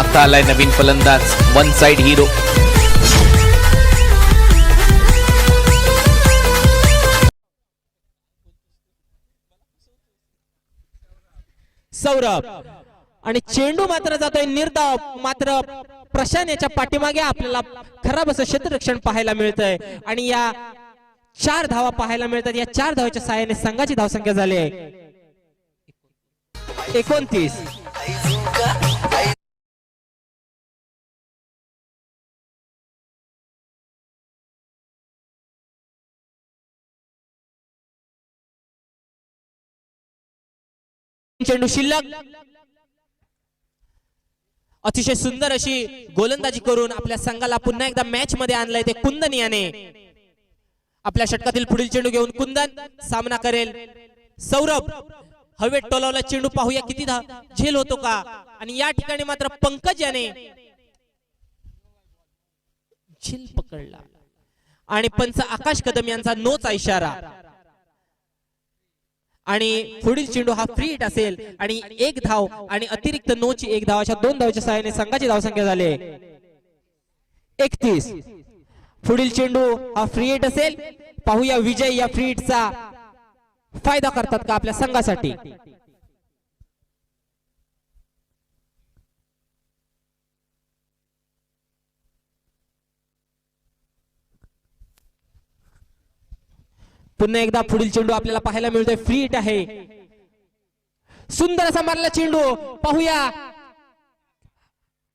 आता आलाय नवीन फलंदाज वन साइड हिरो. सौरभ आणि चेंडू मात्र जातोय निर्धाव. मात्र प्रशांत याच्या पाठीमागे आपल्याला खराब असं क्षेत्ररक्षण पाहायला मिळतंय आणि या 4 धावा पाहायला मिळतात. या 4 धावाच्या साहाय्याने संघाची धावसंख्या झाली आहे 29. चेंडू शिल्लक. अतिशय सुंदर अशी गोलंदाजी करून आपल्या संघाला पुन्हा एकदा मॅच मध्ये आणलंय ते कुंदन याने. आपल्या षटकातील पुढील चेंडू घेऊन कुंदन सामना करेल. सौरभ हवेत टोलावला चेंडू, पाहूया किती झेल होतो का. आणि या ठिकाणी मात्र पंकज याने झेल पकडला आणि पंच आकाश कदम यांचा नोचा इशारा. आणि पुढील चेंडू हा फ्री हिट असेल आणि 1 धाव आणि अतिरिक्त नोची 1 धाव अशा 2 धावाच्या सहाय्याने संघाची धावसंख्या झाली 31. पुढील चेंडू हा फ्री हिट असेल. पाहूया विजय या फ्री हिटचा फायदा करतात का आपल्या संघासाठी. पुन्हा एकदा पुढील चेंडू आपल्याला पाहायला मिळतोय फ्री हिट आहे. सुंदर असा मारला चेंडू, पाहूया.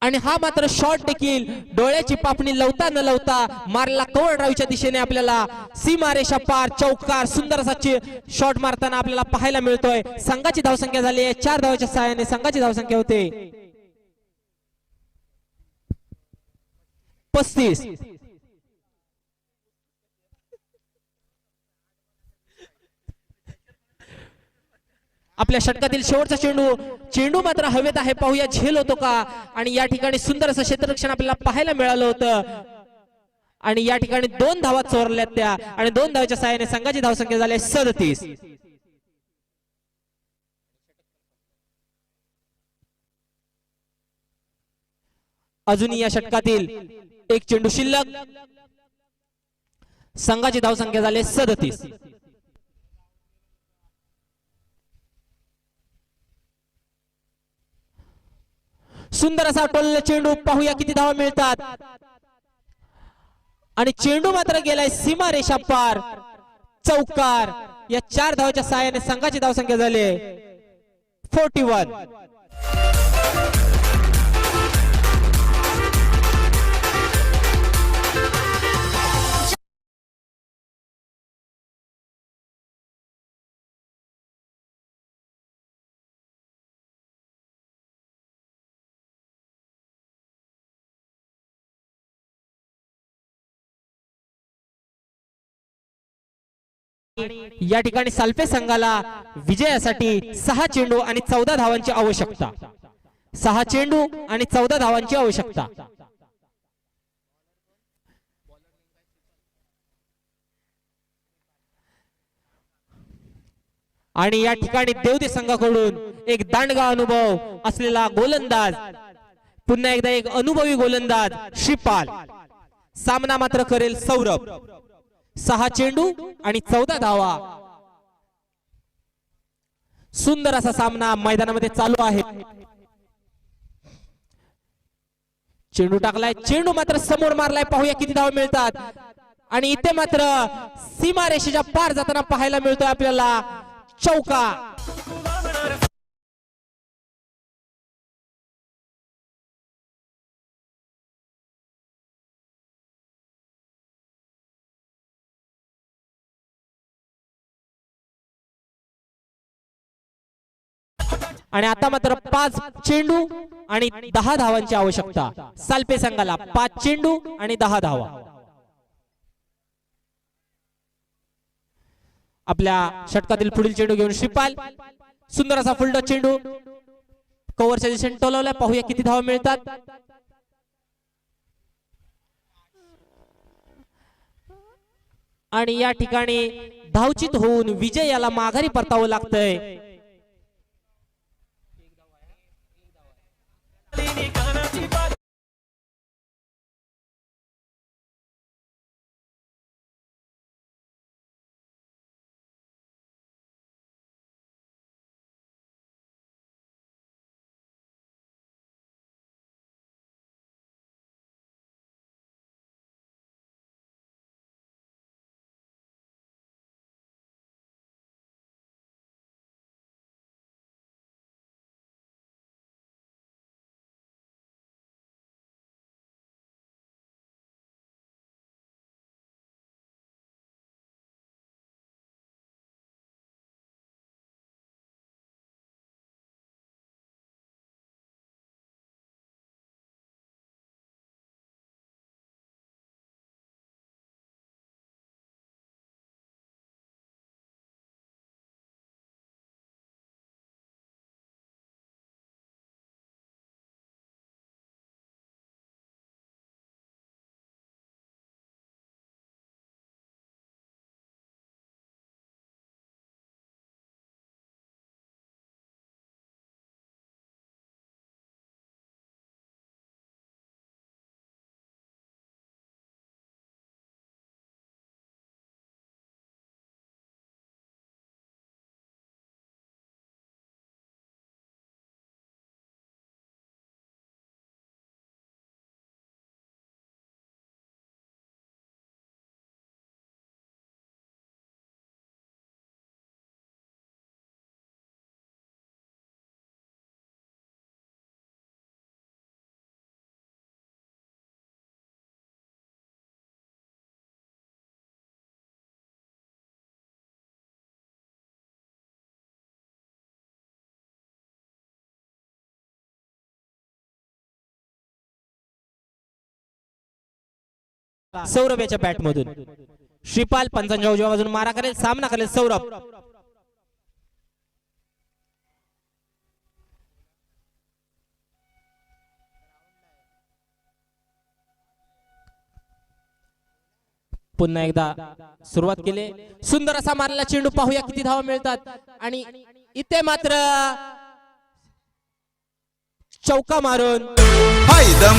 आणि हा मात्र शॉट देखील डोळ्याची पापणी लवता न लवता मारला कव्हर ड्राईव्हच्या दिशेने आपल्याला सीमारेषा पार चौकार. सुंदर असा शॉट मारताना आपल्याला पाहायला मिळतोय. संघाची धावसंख्या झाली आहे 4 धावाच्या सहाय्याने संघाची धावसंख्या होते 35. आपल्या षटकातील शेवटचा चेंडू मात्र हवेत आहे, पाहूया झेल होतो का. आणि या ठिकाणी सुंदर असं क्षेत्ररक्षण आपल्याला पाहायला मिळालं होतं आणि या ठिकाणी 2 धावा चोरल्यात त्या आणि 2 धावाच्या सहाय्याने संघाची धावसंख्या झाली 37. अजूनही या षटकातील 1 चेंडू शिल्लक. संघाची धावसंख्या झाली 37. सुंदर असा टोललेला चेंडू, पाहूया किती धावा मिळतात. आणि चेंडू मात्र गेलाय सीमारेषा पार चौकार. या 4 धावाच्या सहाय्याने संघाची धावसंख्या झाली 41. या ठिकाणी साल्पे संघाला विजयासाठी 6 चेंडू आणि 14 धावांची आवश्यकता. 6 चेंडू आणि 14 धावांची आवश्यकता. आणि या ठिकाणी देवते संघाकडून एक दांडगा अनुभव असलेला गोलंदाज, पुन्हा एकदा एक अनुभवी गोलंदाज श्रीपाल. सामना मात्र करेल सौरभ. 6 चेंडू आणि 14 धावा. सुंदर असा सामना मैदानामध्ये चालू आहे. चेंडू टाकलाय, चेंडू मात्र समोर मारलाय, पाहूया किती धावा मिळतात. आणि इथे मात्र सीमारेषेच्या पार जाताना पाहायला मिळतोय आपल्याला चौका. आणि आता मात्र 5 चेंडू आणि 10 धावांची आवश्यकता. साल्पे संघाला 5 चेंडू आणि 10 धावा. आपल्या षटकातील पुढील चेंडू घेऊन श्रीपाल. सुंदर असा फुलटॉस चेंडू कव्हरच्या दिशेने टोलवलाय, पाहूया किती धावा मिळतात. आणि या ठिकाणी धावचित होऊन विजय याला माघारी परतावं लागतंय. सौरभ याच्या बॅट मधून. श्रीपाल पंचांच्या उजव्या बाजून मारा करेल, सामना करेल सौरभ. पुन्हा एकदा सुरुवात केली. सुंदर असा मारलेला चेंडू, पाहूया किती धावा मिळतात. आणि इथे मात्र चौका मारून हायदम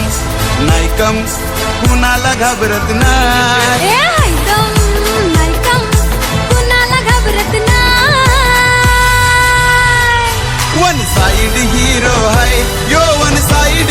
नायकम कुणाला घाबरत नाही. कुणाला घाबरत नाही. वन साइड हीरो है यो वन साइड